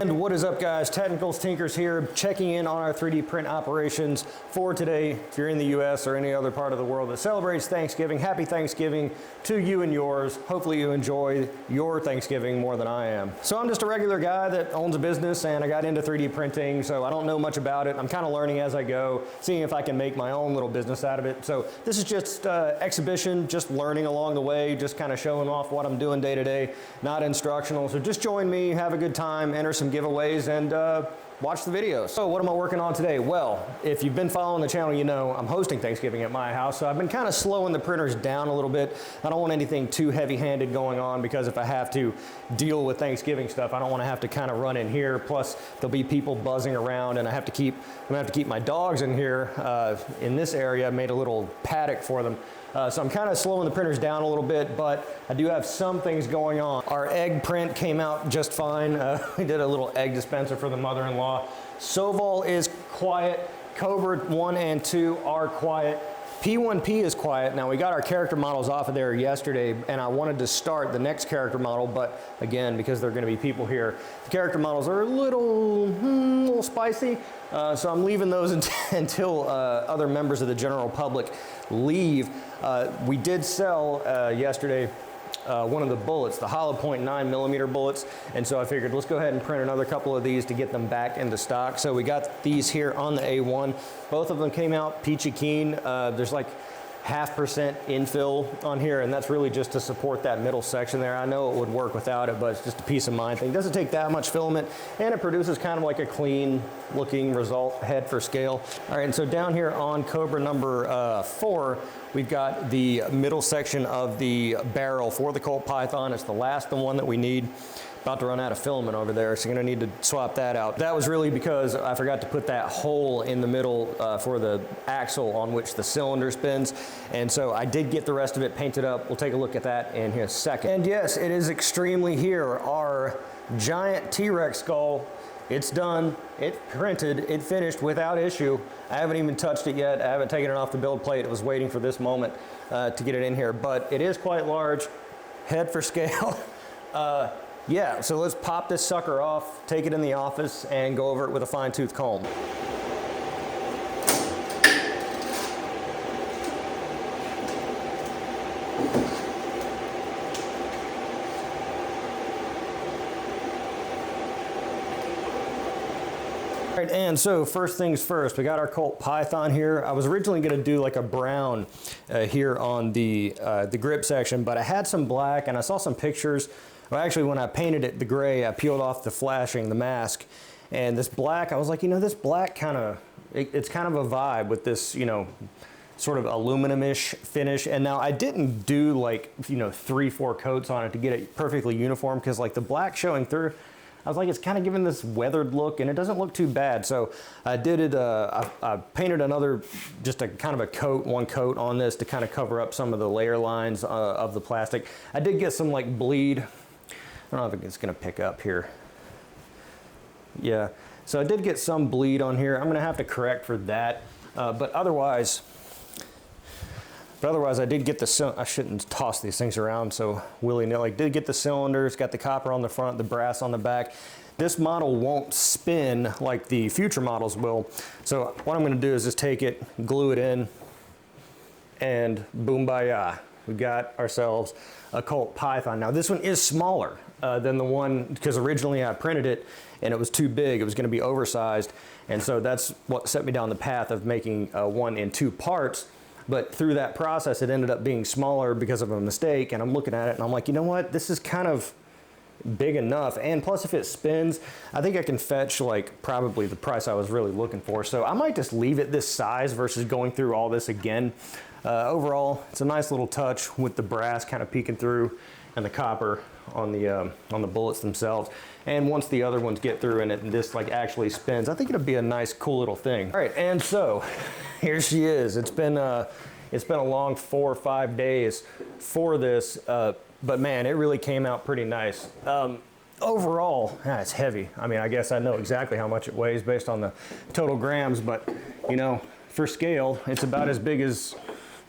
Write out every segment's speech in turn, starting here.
And what is up, guys? Technicals Tinkers here, checking in on our 3D print operations for today. If you're in the US or any other part of the world that celebrates Thanksgiving, happy Thanksgiving to you and yours. Hopefully you enjoy your Thanksgiving more than I am. So I'm just a regular guy that owns a business, and I got into 3D printing, so I don't know much about it. I'm kind of learning as I go, seeing if I can make my own little business out of it. So this is just exhibition, just learning along the way, just kind of showing off what I'm doing day to day, not instructional. So just join me, have a good time, enter some giveaways, and watch the videos. So what am I working on today? Well, if you've been following the channel, you know I'm hosting Thanksgiving at my house, so I've been kind of slowing the printers down a little bit. I don't want anything too heavy-handed going on, because if I have to deal with Thanksgiving stuff, I don't want to have to kind of run in here. Plus, there'll be people buzzing around, and I'm gonna have to keep my dogs in here. In this area, I made a little paddock for them. So I'm kind of slowing the printers down a little bit, but I do have some things going on. Our egg print came out just fine. We did a little egg dispenser for the mother-in-law. Soval is quiet. Cobra 1 and 2 are quiet. P1P is quiet. Now, we got our character models off of there yesterday, and I wanted to start the next character model, but again, because there are going to be people here, the character models are a little spicy, so I'm leaving those until other members of the general public leave. We did sell yesterday one of the bullets, the hollow point 9mm bullets, and so I figured let's go ahead and print another couple of these to get them back into stock. So we got these here on the A1. Both of them came out peachy keen. There's like 0.5% infill on here, and that's really just to support that middle section there. I know it would work without it, but it's just a peace of mind thing. It doesn't take that much filament, and it produces kind of like a clean looking result, head for scale. All right, and so down here on Cobra number 4, we've got the middle section of the barrel for the Colt Python. It's the last one that we need. About to run out of filament over there, so you're gonna need to swap that out. That was really because I forgot to put that hole in the middle for the axle on which the cylinder spins, and so I did get the rest of it painted up. We'll take a look at that in a second. And yes, it is extremely here, our giant T-Rex skull. It's done, it printed, it finished without issue. I haven't even touched it yet. I haven't taken it off the build plate. I was waiting for this moment to get it in here, but it is quite large, head for scale. Yeah, so let's pop this sucker off, take it in the office, and go over it with a fine-tooth comb. All right, and so first things first, we got our Colt Python here. I was originally gonna do like a brown here on the grip section, but I had some black, and I saw some pictures. Well, actually, when I painted it the gray, I peeled off the flashing, the mask, and this black, I was like, you know, this black it's kind of a vibe with this, you know, sort of aluminum-ish finish. And now I didn't do like, you know, 3-4 coats on it to get it perfectly uniform, because like the black showing through, I was like, it's kind of giving this weathered look, and it doesn't look too bad. So I did it, I painted another, just a kind of a coat, one coat on this to kind of cover up some of the layer lines of the plastic. I did get some like bleed. I don't know if it's gonna pick up here. Yeah, so I did get some bleed on here. I'm gonna have to correct for that. But otherwise I did get I shouldn't toss these things around so willy-nilly. Did get the cylinders, got the copper on the front, the brass on the back. This model won't spin like the future models will. So what I'm gonna do is just take it, glue it in, and boom bayah. We got ourselves a Colt Python. Now this one is smaller than the one, because originally I printed it and it was too big. It was gonna be oversized. And so that's what set me down the path of making one in 2 parts. But through that process, it ended up being smaller because of a mistake. And I'm looking at it and I'm like, you know what? This is kind of big enough. And plus, if it spins, I think I can fetch like probably the price I was really looking for. So I might just leave it this size versus going through all this again. Overall, it's a nice little touch with the brass kind of peeking through and the copper on the bullets themselves. And once the other ones get through and this like actually spins, I think it'll be a nice, cool little thing. All right, and so here she is. It's been a long 4 or 5 days for this, but man, it really came out pretty nice. Overall, it's heavy. I mean, I guess I know exactly how much it weighs based on the total grams, but you know, for scale, it's about as big as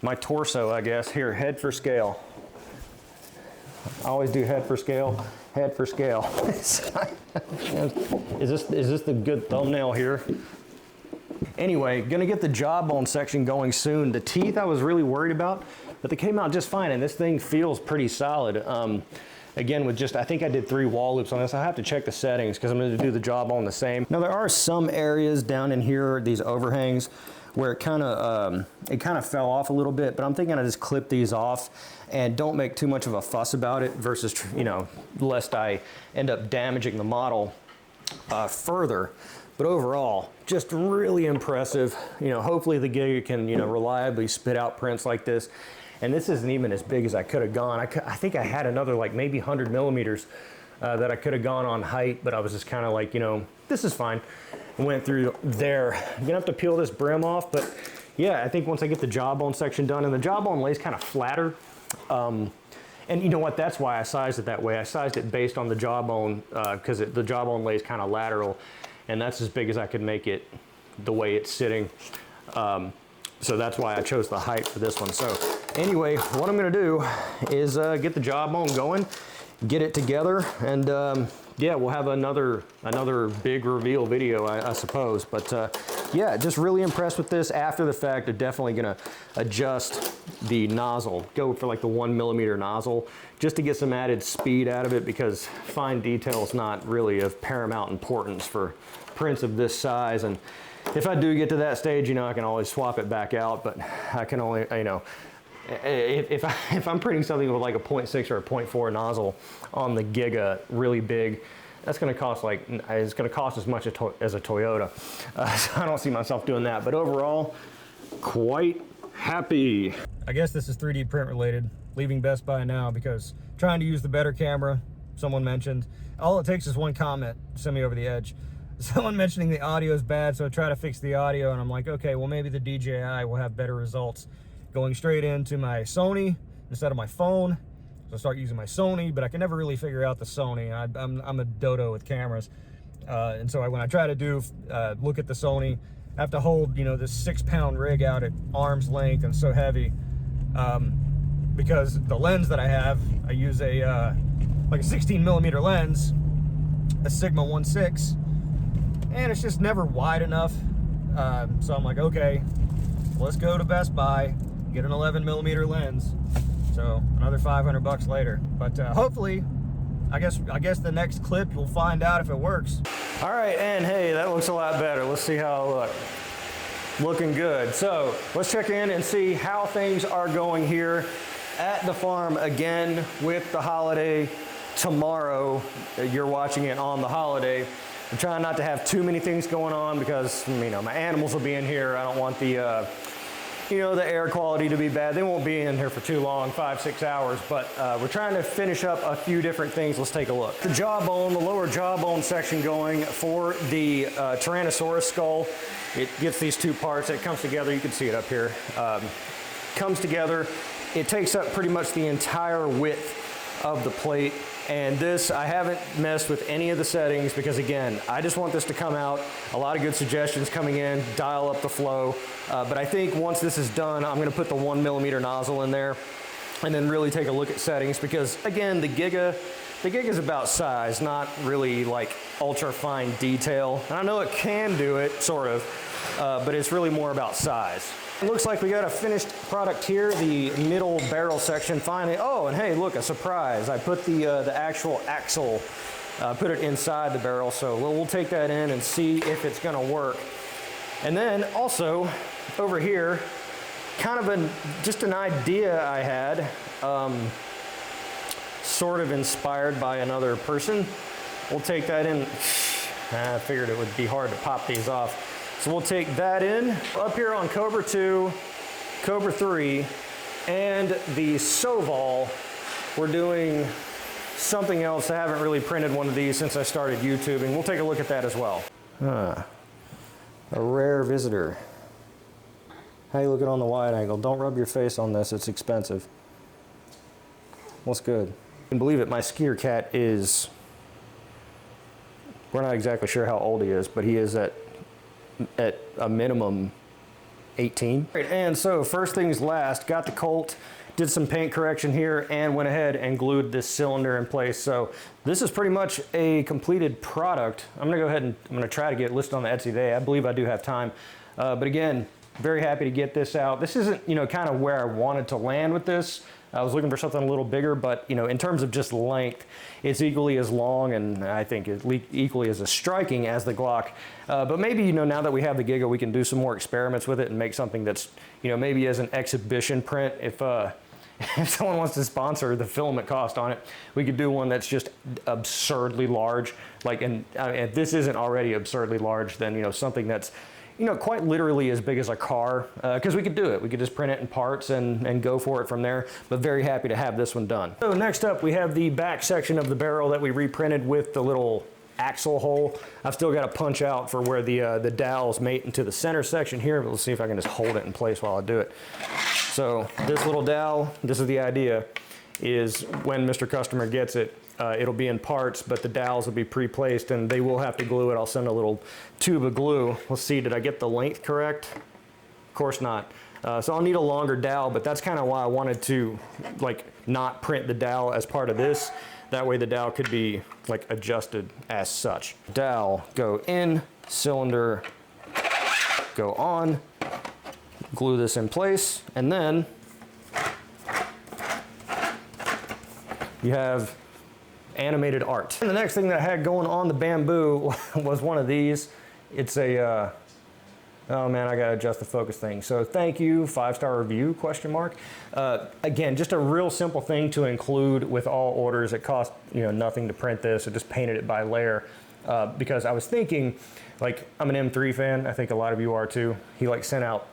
my torso, I guess. Here, head for scale. I always do head for scale, head for scale. Is this the good thumbnail here? Anyway, gonna get the jawbone section going soon. The teeth I was really worried about, but they came out just fine, and this thing feels pretty solid. Again, with just, I think I did 3 wall loops on this. I have to check the settings because I'm gonna do the jawbone the same. Now there are some areas down in here, these overhangs, where it kind of fell off a little bit, but I'm thinking I just clip these off and don't make too much of a fuss about it versus, you know, lest I end up damaging the model further. But overall, just really impressive. You know, hopefully the Giga can, you know, reliably spit out prints like this. And this isn't even as big as I could have gone. I think I had another like maybe 100 millimeters that I could have gone on height, but I was just kind of like, you know, this is fine. Went through there. I'm gonna have to peel this brim off, but yeah, I think once I get the jawbone section done, and the jawbone lays kind of flatter. And you know what, that's why I sized it that way. I sized it based on the jawbone because the jawbone lays kind of lateral, and that's as big as I could make it the way it's sitting. So that's why I chose the height for this one. So anyway, what I'm gonna do is get the jawbone going, get it together, and yeah, we'll have another big reveal video, I suppose. But yeah, just really impressed with this. After the fact, I'm definitely gonna adjust the nozzle, go for like the 1 millimeter nozzle, just to get some added speed out of it, because fine detail is not really of paramount importance for prints of this size. And if I do get to that stage, you know, I can always swap it back out, but I can only, you know, if I'm printing something with like a 0.6 or a 0.4 nozzle on the Giga really big, that's going to cost like, it's going to cost as much as a Toyota. So I don't see myself doing that, but overall, quite happy. I guess this is 3D print related, leaving Best Buy now because trying to use the better camera, someone mentioned. All it takes is one comment, send me over the edge. Someone mentioning the audio is bad, so I try to fix the audio, and I'm like, okay, well maybe the DJI will have better results. Going straight into my Sony instead of my phone. So I start using my Sony, but I can never really figure out the Sony. I'm a dodo with cameras. And so when I try to do, look at the Sony, I have to hold, you know, this 6-pound rig out at arm's length and so heavy. Because the lens that I have, I use a, like a 16 millimeter lens, a Sigma 1.6, and it's just never wide enough. So I'm like, okay, let's go to Best Buy, get an 11 millimeter lens. So another 500 bucks later. But hopefully, I guess the next clip you'll find out if it works. All right, and hey, that looks a lot better. Let's see how it looks. Looking good. So let's check in and see how things are going here at the farm again with the holiday tomorrow. You're watching it on the holiday. I'm trying not to have too many things going on because, you know, my animals will be in here. I don't want the, you know, the air quality to be bad. They won't be in here for too long, 5-6 hours, but we're trying to finish up a few different things. Let's take a look. The jawbone, the lower jawbone section going for the Tyrannosaurus skull. It gets these 2 parts. It comes together. You can see it up here. Comes together. It takes up pretty much the entire width of the plate. And this, I haven't messed with any of the settings because, again, I just want this to come out. A lot of good suggestions coming in, dial up the flow. But I think once this is done, I'm going to put the 1 millimeter nozzle in there and then really take a look at settings because, again, the Giga is about size, not really like ultra fine detail. And I know it can do it, sort of, but it's really more about size. It looks like we got a finished product here, the middle barrel section finally. Oh, and hey, look, a surprise. I put the actual axle, put it inside the barrel, so we'll take that in and see if it's gonna work. And then also, over here, kind of just an idea I had, sort of inspired by another person. We'll take that in. I figured it would be hard to pop these off. So we'll take that in. Up here on Cobra 2, Cobra 3, and the Soval, we're doing something else. I haven't really printed one of these since I started YouTubing. We'll take a look at that as well. A rare visitor. How you looking on the wide angle? Don't rub your face on this, it's expensive. What's good? You can believe it, my skier cat is, we're not exactly sure how old he is, but he is at a minimum 18. And so first things last, got the Colt did some paint correction here and went ahead and glued this cylinder in place. So this is pretty much a completed product. I'm gonna go ahead and I'm gonna try to get it listed on the Etsy today. I believe I do have time. But again, very happy to get this out. This isn't, kind of where I wanted to land with this. I was looking for something a little bigger, but in terms of just length, it's equally as long and I think equally as striking as the Glock. But maybe, now that we have the Giga, we can do some more experiments with it and make something that's, maybe as an exhibition print. If someone wants to sponsor the filament cost on it, we could do one that's just absurdly large. Like, and if this isn't already absurdly large, then, something that's, quite literally as big as a car, because we could do it. We could just print it in parts and go for it from there, but very happy to have this one done. So next up, we have the back section of the barrel that we reprinted with the little axle hole. I've still got to punch out for where the dowels mate into the center section here, but let's see if I can just hold it in place while I do it. So this little dowel, this is the idea, is when Mr. Customer gets it, it'll be in parts, but the dowels will be pre-placed and they will have to glue it. I'll send a little tube of glue. Let's see, did I get the length correct? Of course not. So I'll need a longer dowel, but that's kind of why I wanted to not print the dowel as part of this. That way the dowel could be adjusted as such. Dowel go in, cylinder go on, glue this in place, and then you have animated art. And the next thing that I had going on the bamboo was one of these. It's a, oh man, I gotta adjust the focus thing. So thank you, 5-star review, question mark. Again, just a real simple thing to include with all orders. It cost nothing to print this. I just painted it by layer because I was thinking, I'm an M3 fan. I think a lot of you are too. He sent out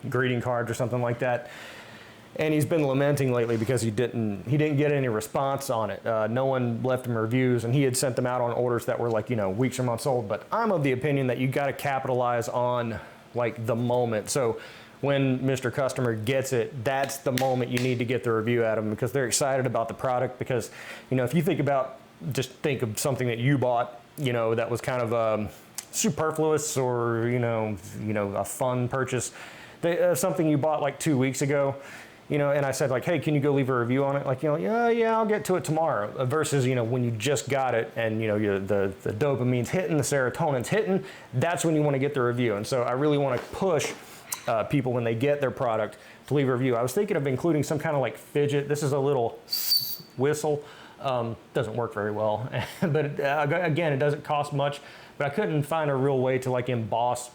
greeting cards or something like that. And he's been lamenting lately because he didn't get any response on it. No one left him reviews, and he had sent them out on orders that were weeks or months old. But I'm of the opinion that you got to capitalize on the moment. So when Mr. Customer gets it, that's the moment you need to get the review at them because they're excited about the product. Because if you think of something that you bought, that was kind of superfluous or a fun purchase, something you bought 2 weeks ago. And I said hey, can you go leave a review on it? Yeah, I'll get to it tomorrow. Versus, when you just got it and, the dopamine's hitting, the serotonin's hitting, that's when you want to get the review. And so I really want to push people when they get their product to leave a review. I was thinking of including some kind of fidget. This is a little whistle. Doesn't work very well, but again, it doesn't cost much, but I couldn't find a real way to emboss,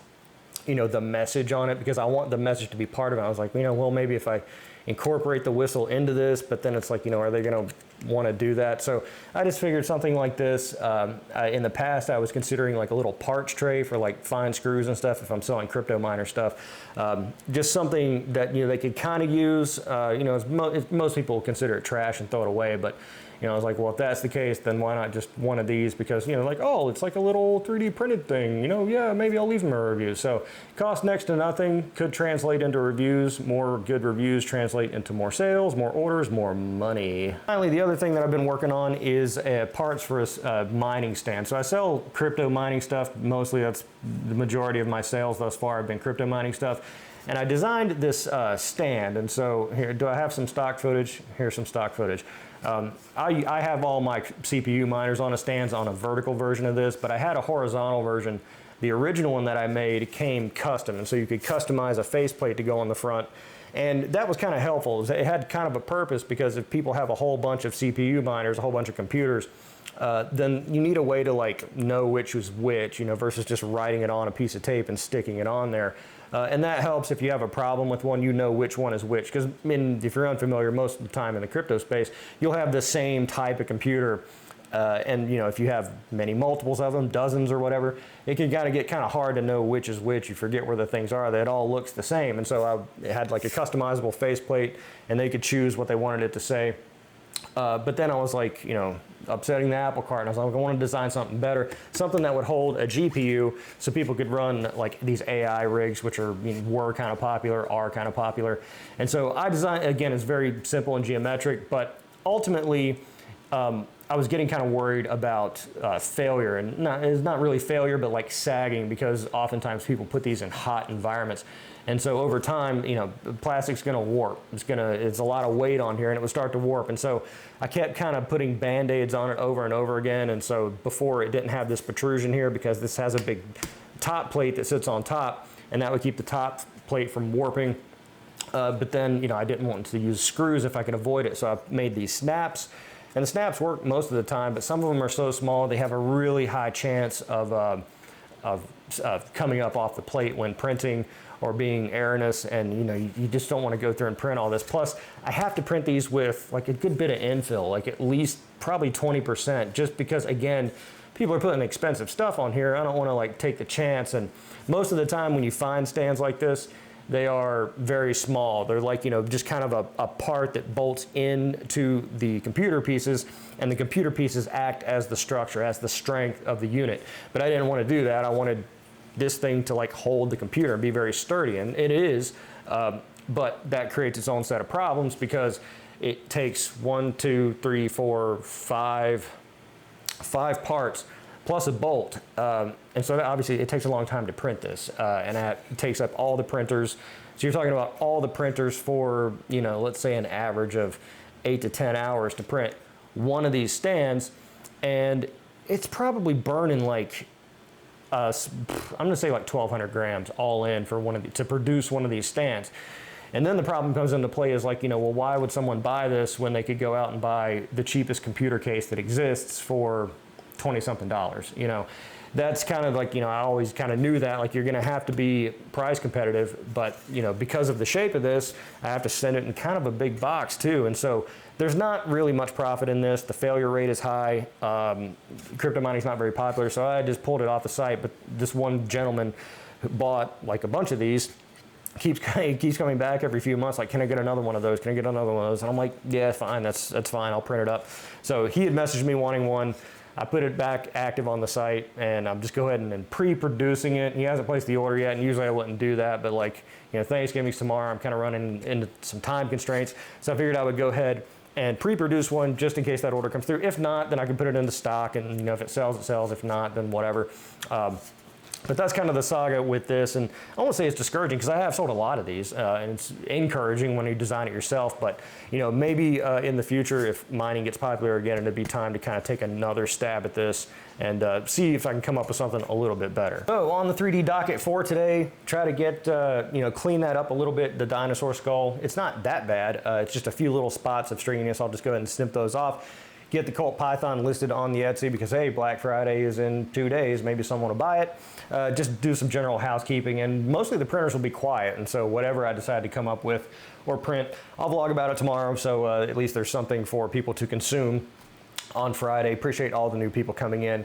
the message on it because I want the message to be part of it. I was well, maybe if I incorporate the whistle into this, but then it's are they going to want to do that? So I just figured something like this. In the past, I was considering a little parts tray for fine screws and stuff if I'm selling crypto miner stuff. Just something that they could kind of use. Most people consider it trash and throw it away, but I was well, if that's the case, then why not just one of these? Because, oh, it's a little 3D printed thing, yeah, maybe I'll leave them a review. So cost next to nothing, could translate into reviews. More good reviews translate into more sales, more orders, more money. Finally, the other thing that I've been working on is parts for a mining stand. So I sell crypto mining stuff. Mostly that's the majority of my sales thus far have been crypto mining stuff. And I designed this stand. And so here, do I have some stock footage? Here's some stock footage. I have all my CPU miners on a stands on a vertical version of this, but I had a horizontal version. The original one that I made came custom, and so you could customize a faceplate to go on the front. And that was kind of helpful. It had kind of a purpose because if people have a whole bunch of CPU miners, a whole bunch of computers, then you need a way to know which was which, versus just writing it on a piece of tape and sticking it on there. And that helps if you have a problem with one, which one is which. Because if you're unfamiliar, most of the time in the crypto space, you'll have the same type of computer. And if you have many multiples of them, dozens or whatever, it can get kind of hard to know which is which. You forget where the things are. It all looks the same. And so I had a customizable faceplate, and they could choose what they wanted it to say. But then I was upsetting the apple cart, and I was I want to design something better, something that would hold a GPU so people could run these AI rigs, which were kind of popular, are kind of popular. And so I designed, again, it's very simple and geometric, but ultimately I was getting kind of worried about failure, and it's not really failure, but sagging, because oftentimes people put these in hot environments. And so over time, you know, the plastic's gonna warp. It's a lot of weight on here and it would start to warp. And so I kept kind of putting Band-Aids on it over and over again. And so before it didn't have this protrusion here because this has a big top plate that sits on top, and that would keep the top plate from warping. But then, you know, I didn't want to use screws if I could avoid it. So I made these snaps, and the snaps work most of the time, but some of them are so small, they have a really high chance of coming up off the plate when printing or being erroneous, and you know, you just don't want to go through and print all this. Plus, I have to print these with like a good bit of infill, like at least probably 20%, just because again, people are putting expensive stuff on here. I don't want to like take the chance, and most of the time when you find stands like this, they are very small. They're like, you know, just kind of a part that bolts into the computer pieces, and the computer pieces act as the structure, as the strength of the unit. But I didn't want to do that. I wanted this thing to like hold the computer and be very sturdy, and it is, but that creates its own set of problems because it takes 5 parts plus a bolt, and so obviously it takes a long time to print this, and that takes up all the printers. So you're talking about all the printers for, you know, let's say an average of 8 to 10 hours to print one of these stands, and it's probably burning like I'm gonna say like 1,200 grams all in for to produce one of these stands. And then the problem comes into play is like, you know, well, why would someone buy this when they could go out and buy the cheapest computer case that exists for $20-something, you know? That's kind of like, you know, I always kind of knew that, like, you're gonna have to be price competitive, but, you know, because of the shape of this, I have to send it in kind of a big box too. And so there's not really much profit in this. The failure rate is high. Crypto mining is not very popular, so I just pulled it off the site. But this one gentleman who bought like a bunch of these keeps coming back every few months, like, can I get another one of those? Can I get another one of those? And I'm like, yeah, fine, that's fine, I'll print it up. So he had messaged me wanting one. I put it back active on the site, and I'm just go ahead and pre-producing it. He hasn't placed the order yet, and usually I wouldn't do that, but like, you know, Thanksgiving's tomorrow, I'm kind of running into some time constraints, so I figured I would go ahead and pre-produce one just in case that order comes through. If not, then I can put it into stock, and you know, if it sells, it sells. If not, then whatever. But that's kind of the saga with this, and I won't say it's discouraging because I have sold a lot of these, and it's encouraging when you design it yourself. But you know, maybe in the future, if mining gets popular again, it'd be time to kind of take another stab at this and see if I can come up with something a little bit better. So on the 3D docket for today, try to get you know, clean that up a little bit. The dinosaur skull, it's not that bad. It's just a few little spots of stringiness. I'll just go ahead and snip those off. Get the Colt Python listed on the Etsy because, hey, Black Friday is in 2 days. Maybe someone will buy it. Just do some general housekeeping, and mostly the printers will be quiet. And so whatever I decide to come up with or print, I'll vlog about it tomorrow. So at least there's something for people to consume on Friday. Appreciate all the new people coming in,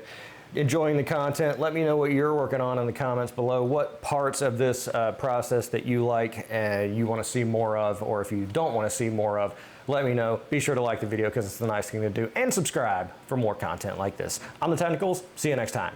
enjoying the content. Let me know what you're working on in the comments below. What parts of this process that you like and you want to see more of, or if you don't want to see more of, let me know. Be sure to like the video because it's the nice thing to do, and subscribe for more content like this. I'm The Technicals. See you next time.